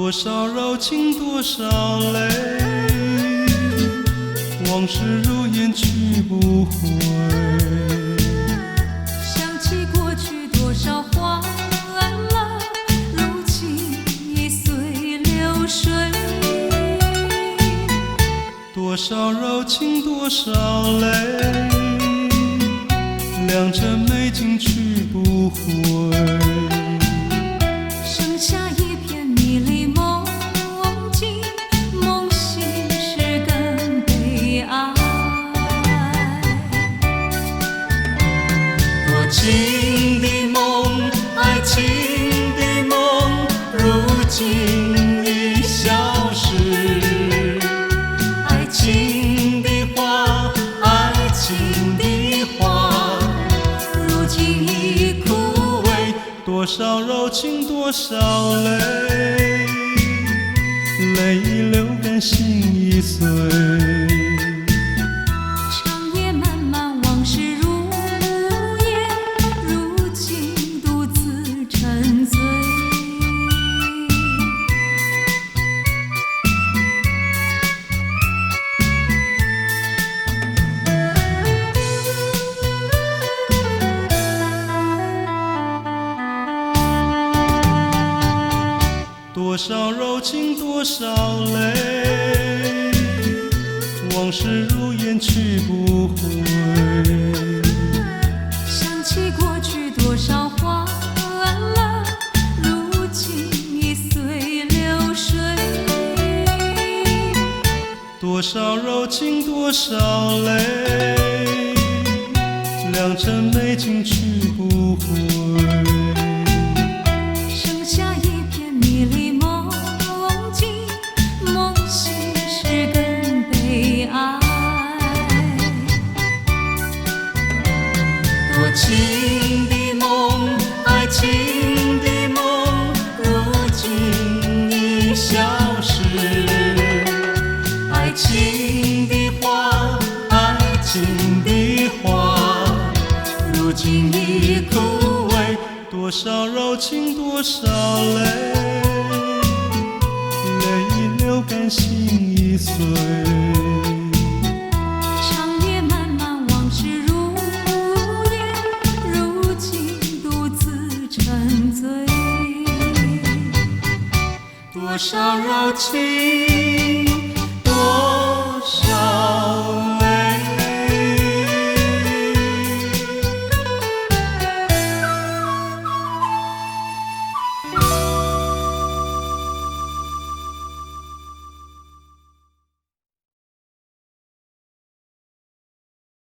多少柔情多少泪，往事如烟去不回。想起过去多少欢乐，如今已随流水。多少柔情多少泪，良辰美景去不回。剩下一片迷离梦境，梦醒时更悲哀。多情的梦，爱情的梦，如今已消失。爱情的花，爱情的花，如今已枯萎。多少柔情多少泪，泪已流干心已碎。长夜漫漫往事如烟，如今独自沉醉。多少柔情多少泪，往事如烟去不回。想起过去多少欢乐，如今已随流水。多少柔情多少泪，良辰美景去不回。剩下一片迷离梦境，梦醒时更悲哀。多情的梦，爱情的梦，如今已消失。爱情的花，爱情的花，如今已枯萎。多少柔情多少泪，泪已流干心已碎。长夜漫漫往事如烟，如今独自沉醉。多少柔情